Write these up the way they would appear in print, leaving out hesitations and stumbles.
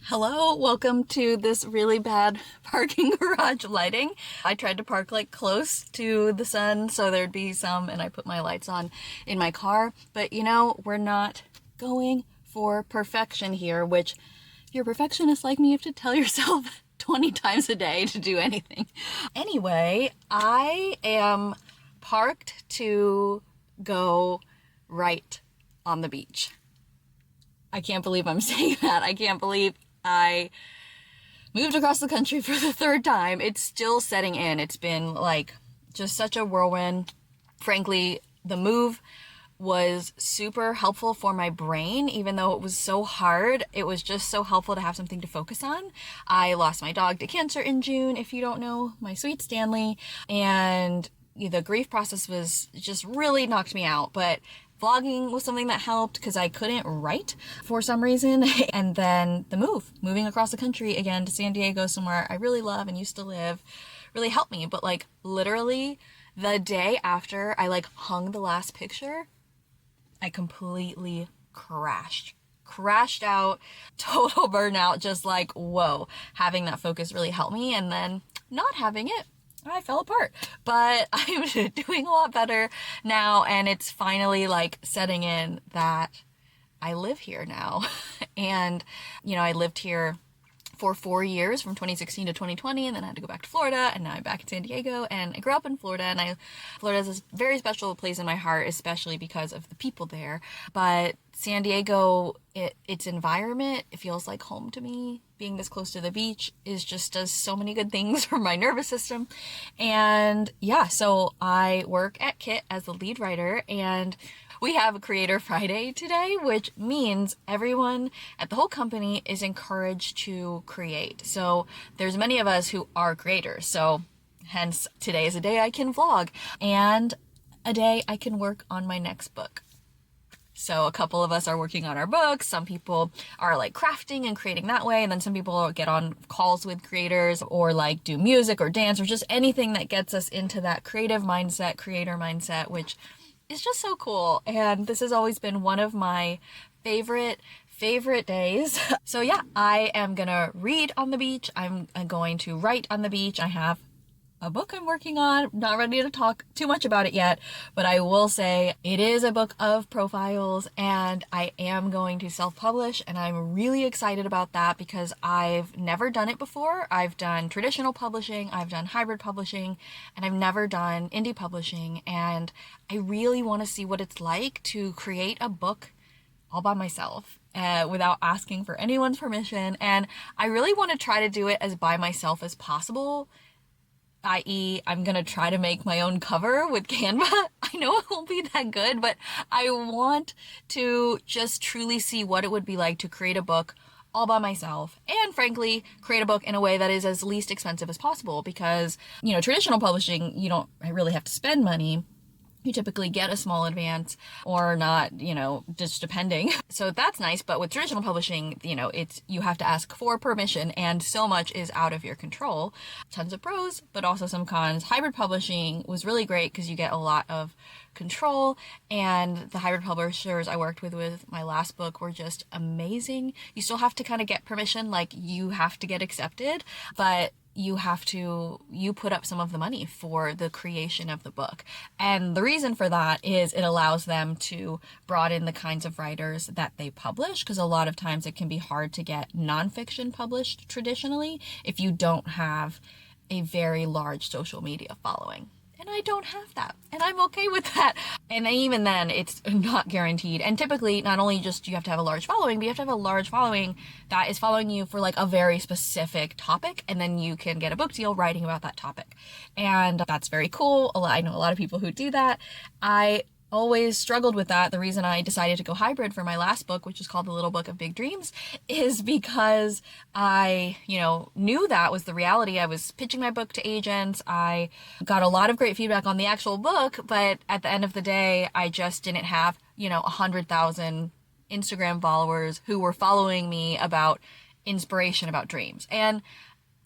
Hello, welcome to this really bad parking garage lighting. I tried to park like close to the sun so there'd be some, and I put my lights on in my car. But we're not going for perfection here, which if you're a perfectionist like me, you have to tell yourself 20 times a day to do anything. Anyway, I am parked to go right on the beach. I can't believe I'm saying that. I can't believe I moved across the country for the third time. It's still setting in. It's been like just such a whirlwind. Frankly, the move was super helpful for my brain, even though it was so hard. It was just so helpful to have something to focus on. I lost my dog to cancer in June, if you don't know, my sweet Stanley, and the grief process was just really knocked me out. But vlogging was something that helped because I couldn't write for some reason. And then the moving across the country again to San Diego, somewhere I really love and used to live, really helped me. But like literally the day after I hung the last picture, I completely crashed out, total burnout, just like, whoa, having that focus really helped me. And then not having it, I fell apart. But I'm doing a lot better now, and it's finally setting in that I live here now. And I lived here for 4 years, from 2016 to 2020, and then I had to go back to Florida, and now I'm back in San Diego. And I grew up in Florida, and Florida is a very special place in my heart, especially because of the people there. But San Diego, its environment, it feels like home to me. Being this close to the beach does so many good things for my nervous system. And yeah, so I work at Kit as the lead writer, and we have a Creator Friday today, which means everyone at the whole company is encouraged to create. So there's many of us who are creators. So hence today is a day I can vlog and a day I can work on my next book. So a couple of us are working on our books. Some people are crafting and creating that way. And then some people get on calls with creators or do music or dance or just anything that gets us into that creative mindset, creator mindset, which is just so cool. And this has always been one of my favorite days. So yeah, I am gonna read on the beach. I'm going to write on the beach. I have a book I'm working on. Not ready to talk too much about it yet, but I will say it is a book of profiles, and I am going to self-publish, and I'm really excited about that because I've never done it before. I've done traditional publishing, I've done hybrid publishing, and I've never done indie publishing, and I really want to see what it's like to create a book all by myself without asking for anyone's permission. And I really want to try to do it as by myself as possible, i.e. I'm gonna try to make my own cover with Canva. I know it won't be that good, but I want to just truly see what it would be like to create a book all by myself, and frankly create a book in a way that is as least expensive as possible, because traditional publishing, you don't really have to spend money. You typically get a small advance or not, just depending. So that's nice. But with traditional publishing, you have to ask for permission, and so much is out of your control. Tons of pros, but also some cons. Hybrid publishing was really great because you get a lot of control, and the hybrid publishers I worked with my last book were just amazing. You still have to kind of get permission, you have to get accepted, but you put up some of the money for the creation of the book. And the reason for that is it allows them to broaden the kinds of writers that they publish, because a lot of times it can be hard to get nonfiction published traditionally if you don't have a very large social media following. And I don't have that, and I'm okay with that. And even then, it's not guaranteed. And typically, not only just you have to have a large following, but you have to have a large following that is following you for a very specific topic, and then you can get a book deal writing about that topic. And that's very cool. I know a lot of people who do that. I always struggled with that. The reason I decided to go hybrid for my last book, which is called The Little Book of Big Dreams, is because I, knew that was the reality. I was pitching my book to agents. I got a lot of great feedback on the actual book, but at the end of the day, I just didn't have, 100,000 Instagram followers who were following me about inspiration, about dreams. And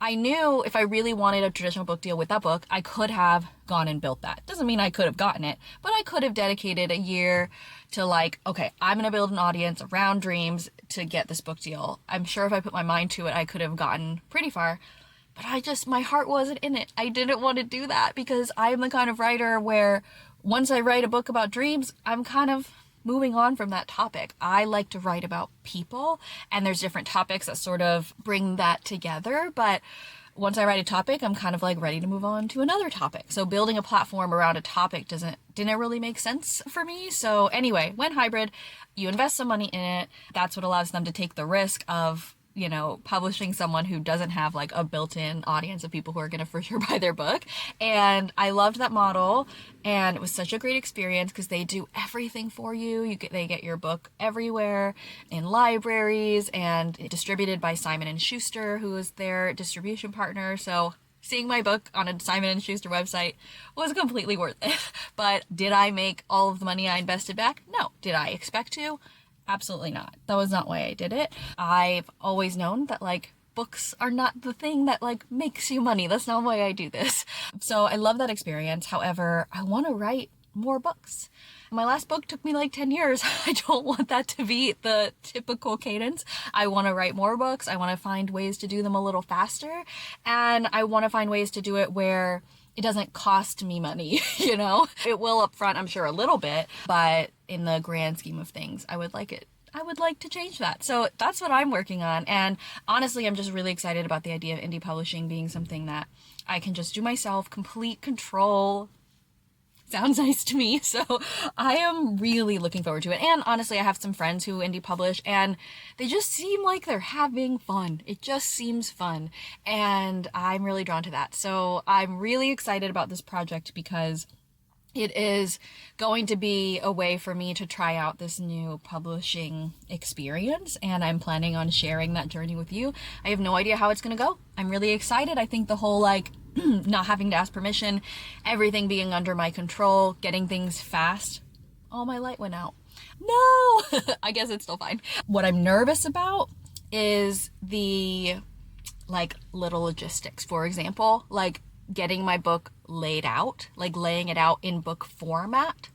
I knew if I really wanted a traditional book deal with that book, I could have gone and built that. Doesn't mean I could have gotten it, but I could have dedicated a year to okay, I'm going to build an audience around dreams to get this book deal. I'm sure if I put my mind to it, I could have gotten pretty far. But my heart wasn't in it. I didn't want to do that because I'm the kind of writer where once I write a book about dreams, I'm kind of moving on from that topic. I like to write about people, and there's different topics that sort of bring that together. But once I write a topic, I'm kind of like ready to move on to another topic. So building a platform around a topic didn't really make sense for me. So anyway, went hybrid. You invest some money in it. That's what allows them to take the risk of, you know, publishing someone who doesn't have like a built-in audience of people who are going to for sure buy their book. And I loved that model, and it was such a great experience because they do everything for you. They get your book everywhere in libraries and distributed by Simon & Schuster, who is their distribution partner. So seeing my book on a Simon & Schuster website was completely worth it. But did I make all of the money I invested back? No. Did I expect to? Absolutely not. That was not why I did it. I've always known that like books are not the thing that like makes you money. That's not why I do this. So I love that experience. However, I want to write more books. My last book took me like 10 years. I don't want that to be the typical cadence. I want to write more books. I want to find ways to do them a little faster. And I want to find ways to do it where it doesn't cost me money, you know? It will up front, I'm sure, a little bit, but in the grand scheme of things, I would like to change that. So that's what I'm working on. And honestly, I'm just really excited about the idea of indie publishing being something that I can just do myself, complete control. Sounds nice to me. So I am really looking forward to it. And honestly, I have some friends who indie publish, and they just seem like they're having fun. It just seems fun. And I'm really drawn to that. So I'm really excited about this project because it is going to be a way for me to try out this new publishing experience, and I'm planning on sharing that journey with you. I have no idea how it's going to go. I'm really excited. I think the whole like not having to ask permission, everything being under my control, getting things fast. Oh, my light went out. No, I guess it's still fine. What I'm nervous about is the like little logistics. For example, like getting my book laid out, like laying it out in book format.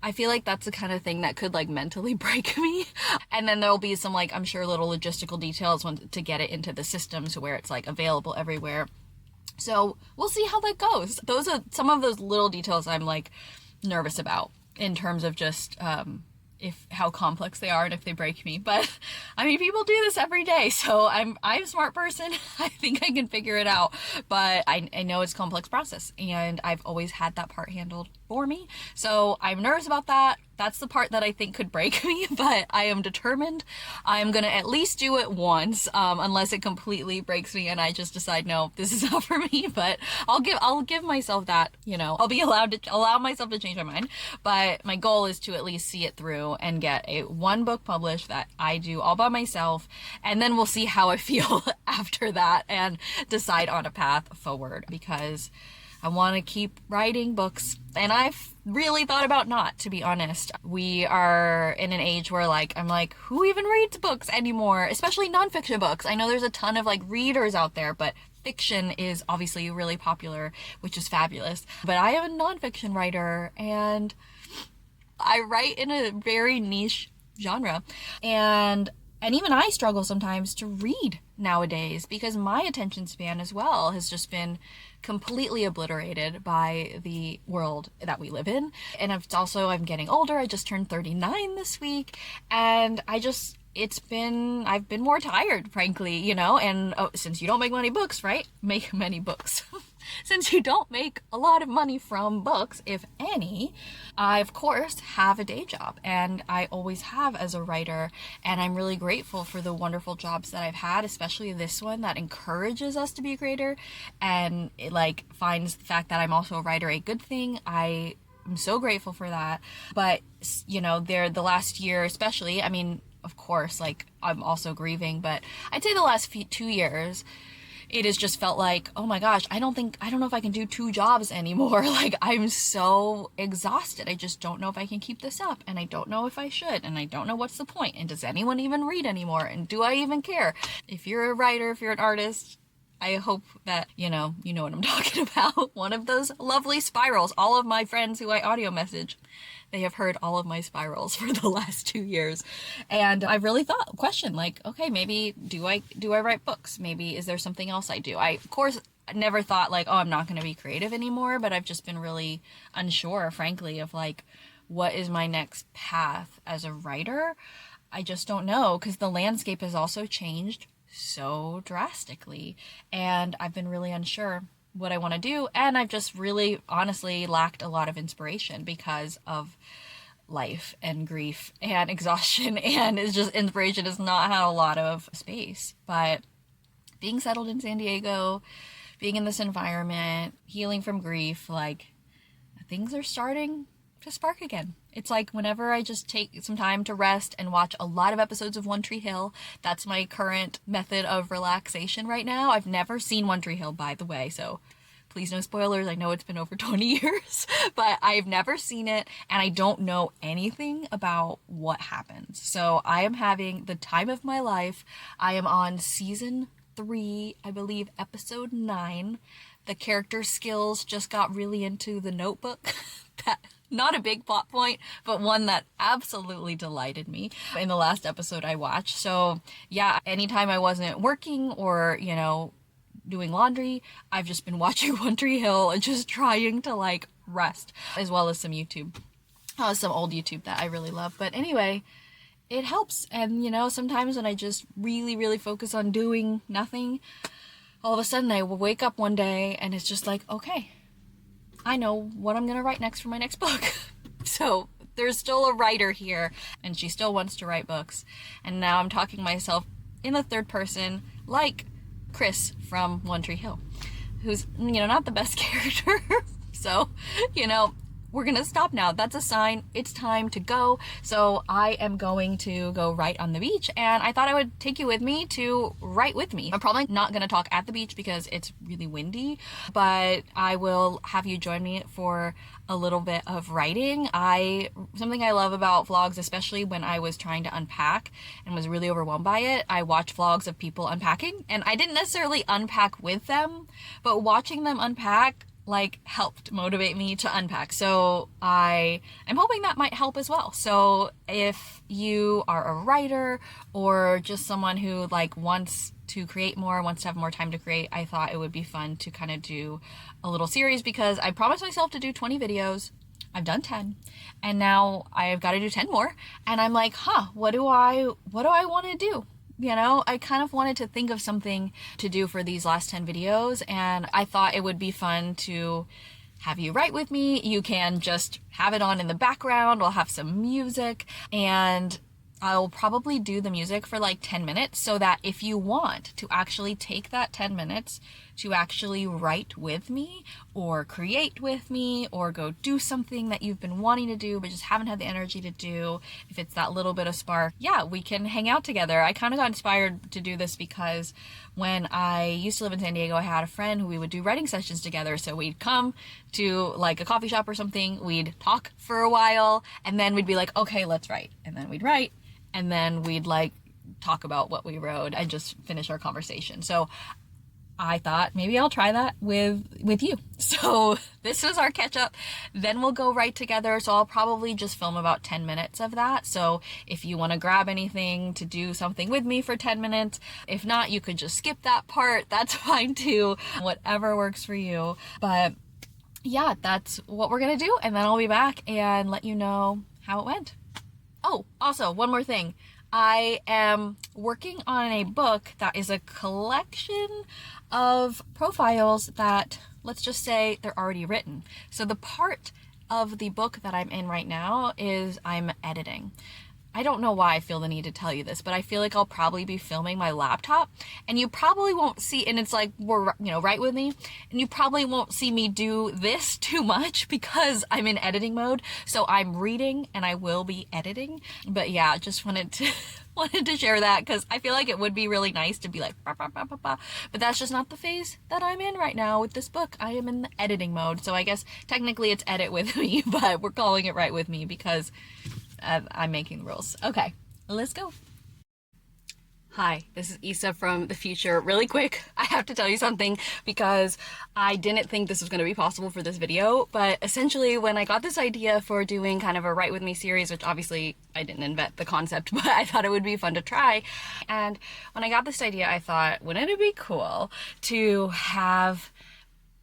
I feel like that's the kind of thing that could like mentally break me. And then there'll be some like, I'm sure, little logistical details to get it into the system to where it's like available everywhere. So we'll see how that goes. Those are some of those little details I'm like nervous about in terms of just how complex they are and if they break me. But I mean, people do this every day, so I'm a smart person. I think I can figure it out, but I know it's a complex process, and I've always had that part handled for me. So I'm nervous about that. That's the part that I think could break me, but I am determined. I'm gonna at least do it once, unless it completely breaks me and I just decide, no, this is not for me. But I'll give myself that, you know, I'll be allowed to allow myself to change my mind. But my goal is to at least see it through and get one book published that I do all by myself, and then we'll see how I feel after that and decide on a path forward, because I want to keep writing books, and I've really thought about not, to be honest. We are in an age where I'm like, who even reads books anymore? Especially nonfiction books. I know there's a ton of readers out there, but fiction is obviously really popular, which is fabulous. But I am a nonfiction writer, and I write in a very niche genre, and even I struggle sometimes to read nowadays because my attention span as well has just been completely obliterated by the world that we live in. And I'm getting older. I just turned 39 this week, and I've been more tired, frankly, you know, and since you don't make many books, right? Make many books. Since you don't make a lot of money from books, if any, I, of course, have a day job, and I always have as a writer, and I'm really grateful for the wonderful jobs that I've had, especially this one that encourages us to be a creator, and it finds the fact that I'm also a writer a good thing. I'm so grateful for that. But, you know, the last year especially, I mean, of course, I'm also grieving, but I'd say the last 2 years, it has just felt like, oh my gosh, I don't know if I can do 2 jobs anymore. I'm so exhausted. I just don't know if I can keep this up, and I don't know if I should, and I don't know what's the point, and does anyone even read anymore, and do I even care? If you're a writer, if you're an artist, I hope that, you know what I'm talking about. One of those lovely spirals. All of my friends who I audio message, they have heard all of my spirals for the last 2 years. And I've really questioned, like, okay, maybe do I write books? Maybe is there something else I do? I, of course, never thought like, oh, I'm not going to be creative anymore, but I've just been really unsure, frankly, of like, what is my next path as a writer? I just don't know, because the landscape has also changed so drastically, and I've been really unsure what I want to do, and I've just really honestly lacked a lot of inspiration because of life and grief and exhaustion, and it's just, inspiration has not had a lot of space. But being settled in San Diego, being in this environment, healing from grief, like, things are starting to spark again. It's like whenever I just take some time to rest and watch a lot of episodes of One Tree Hill, that's my current method of relaxation right now. I've never seen One Tree Hill, by the way, so please no spoilers. I know it's been over 20 years, but I've never seen it, and I don't know anything about what happens. So I am having the time of my life. I am on season 3, I believe, episode 9. The character skills just got really into the Notebook. That, not a big plot point, but one that absolutely delighted me in the last episode I watched. So yeah, anytime I wasn't working or, doing laundry, I've just been watching One Tree Hill and just trying to like rest, as well as some YouTube, some old YouTube that I really love. But anyway, it helps. And sometimes when I just really, really focus on doing nothing, all of a sudden I will wake up one day and it's just like, okay, I know what I'm gonna write next for my next book. So there's still a writer here, and she still wants to write books. And now I'm talking myself in the third person, like Chris from One Tree Hill, who's, not the best character. So, we're gonna stop now. That's a sign. It's time to go. So I am going to go write on the beach, and I thought I would take you with me to write with me. I'm probably not gonna talk at the beach because it's really windy, but I will have you join me for a little bit of writing. Something I love about vlogs, especially when I was trying to unpack and was really overwhelmed by it, I watch vlogs of people unpacking, and I didn't necessarily unpack with them, but watching them unpack helped motivate me to unpack. So I'm hoping that might help as well. So if you are a writer or just someone who wants to create more, wants to have more time to create, I thought it would be fun to kind of do a little series, because I promised myself to do 20 videos. I've done 10, and now I've got to do 10 more. And I'm like, what do I want to do? I kind of wanted to think of something to do for these last 10 videos, and I thought it would be fun to have you write with me. You can just have it on in the background. We'll have some music, and I'll probably do the music for 10 minutes, so that if you want to actually take that 10 minutes to actually write with me or create with me or go do something that you've been wanting to do but just haven't had the energy to do, if it's that little bit of spark, yeah, we can hang out together. I kind of got inspired to do this because when I used to live in San Diego, I had a friend who we would do writing sessions together. So we'd come to a coffee shop or something, we'd talk for a while, and then we'd be like, okay, let's write. And then we'd write, and then we'd talk about what we wrote and just finish our conversation. So I thought maybe I'll try that with you. So this was our catch up. Then we'll go write together. So I'll probably just film about 10 minutes of that. So if you want to grab anything to do something with me for 10 minutes, if not, you could just skip that part. That's fine too. Whatever works for you. But yeah, that's what we're going to do. And then I'll be back and let you know how it went. Oh, also one more thing. I am working on a book that is a collection of profiles that, let's just say, they're already written. So the part of the book that I'm in right now is I'm editing. I don't know why I feel the need to tell you this, but I feel like I'll probably be filming my laptop, and you probably won't see, and it's right with me, and you probably won't see me do this too much because I'm in editing mode. So I'm reading and I will be editing. But yeah, just wanted to share that because I feel like it would be really nice to be like, bah, bah, bah, bah, bah. But that's just not the phase that I'm in right now with this book. I am in the editing mode. So I guess technically it's edit with me, but we're calling it write with me because I'm making the rules. Okay, let's go. Hi, this is Issa from the future. Really quick, I have to tell you something because I didn't think this was going to be possible for this video, but essentially when I got this idea for doing kind of a Write With Me series, which obviously I didn't invent the concept, but I thought it would be fun to try. And when I got this idea, I thought, wouldn't it be cool to have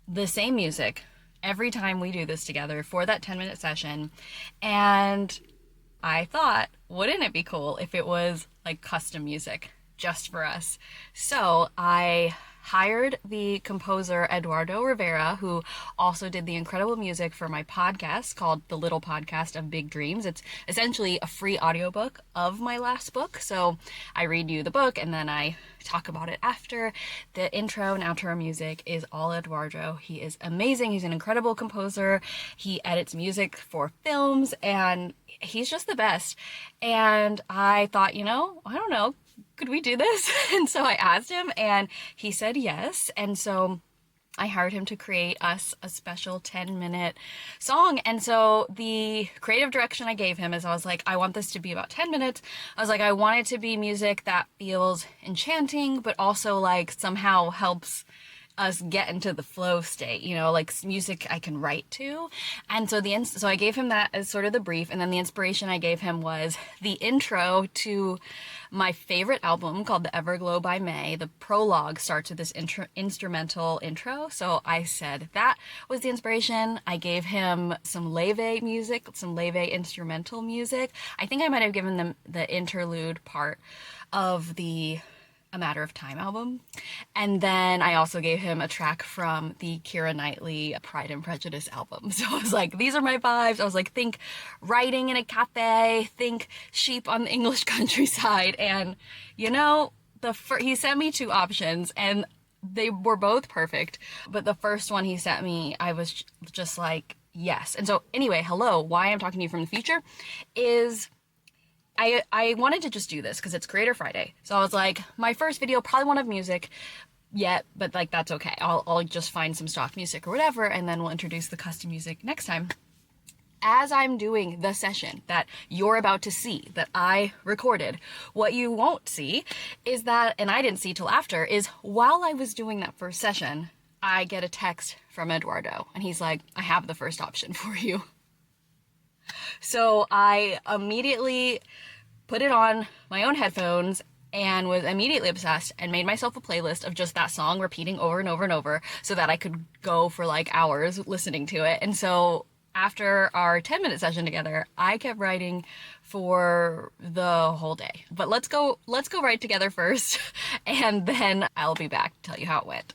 the same music every time we do this together for that 10-minute session? And I thought, wouldn't it be cool if it was like custom music just for us? So I hired the composer Eduardo Rivera, who also did the incredible music for my podcast called The Little Podcast of Big Dreams. It's essentially a free audiobook of my last book. So I read you the book and then I talk about it after. The intro and outro music is all Eduardo. He is amazing. He's an incredible composer. He edits music for films and he's just the best. And I thought, I don't know, could we do this? And so I asked him and he said yes. And so I hired him to create us a special 10-minute song. And so the creative direction I gave him is I was like, I want this to be about 10 minutes. I was like, I want it to be music that feels enchanting, but also like somehow helps us get into the flow state, like music I can write to. And so so I gave him that as sort of the brief, and then the inspiration I gave him was the intro to my favorite album called The Everglow by May. The prologue starts with this instrumental intro. So I said that was the inspiration. I gave him some Leve music, some Leve instrumental music. I think I might have given them the interlude part of the A Matter of Time album. And then I also gave him a track from the Keira Knightley Pride and Prejudice album. So I was like, these are my vibes. I was like, think writing in a cafe, think sheep on the English countryside. And he sent me two options and they were both perfect. But the first one he sent me, I was just like, yes. And so anyway, hello, why I'm talking to you from the future is I wanted to just do this because it's Creator Friday. So I was like, my first video probably won't have music yet, but like that's okay. I'll just find some stock music or whatever, and then we'll introduce the custom music next time. As I'm doing the session that you're about to see, that I recorded, what you won't see is that, and I didn't see till after, is while I was doing that first session, I get a text from Eduardo, and he's like, I have the first option for you. So I immediately put it on my own headphones and was immediately obsessed and made myself a playlist of just that song repeating over and over and over so that I could go for like hours listening to it. And so after our 10-minute session together, I kept writing for the whole day. But let's go write together first, and then I'll be back to tell you how it went.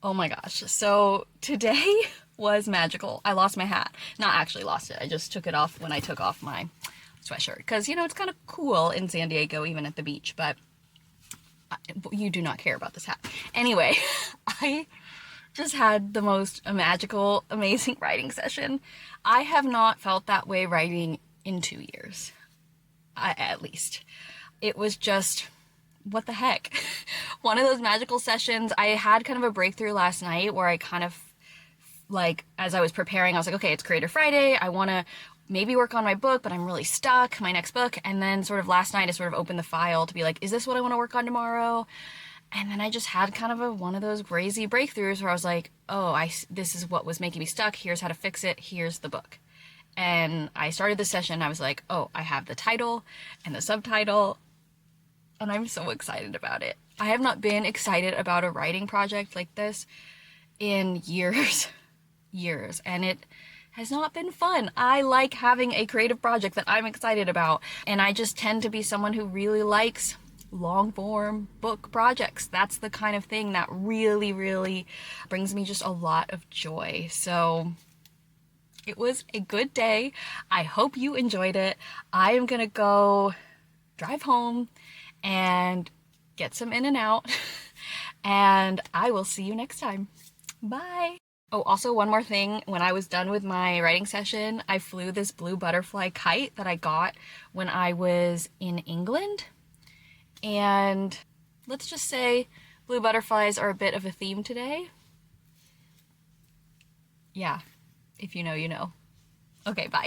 Oh my gosh. So today was magical. I lost my hat. Not actually lost it. I just took it off when I took off my sweatshirt. Because, you know, it's kind of cool in San Diego, even at the beach. But you do not care about this hat. Anyway, I just had the most magical, amazing writing session. I have not felt that way writing in 2 years. At least. It was just, what the heck? One of those magical sessions. I had kind of a breakthrough last night where I kind of, like, as I was preparing, I was like, okay, it's Creator Friday. I want to maybe work on my book, but I'm really stuck, my next book. And then sort of last night, I sort of opened the file to be like, is this what I want to work on tomorrow? And then I just had kind of one of those crazy breakthroughs where I was like, oh, this is what was making me stuck. Here's how to fix it. Here's the book. And I started the session. I was like, oh, I have the title and the subtitle, and I'm so excited about it. I have not been excited about a writing project like this in years, and it has not been fun. I like having a creative project that I'm excited about, and I just tend to be someone who really likes long form book projects. That's the kind of thing that really, really brings me just a lot of joy. So it was a good day. I hope you enjoyed it. I am gonna go drive home and get some in and out, and I will see you next time. Bye. Oh, also one more thing. When I was done with my writing session, I flew this blue butterfly kite that I got when I was in England. And let's just say blue butterflies are a bit of a theme today. Yeah, if you know, you know. Okay, bye.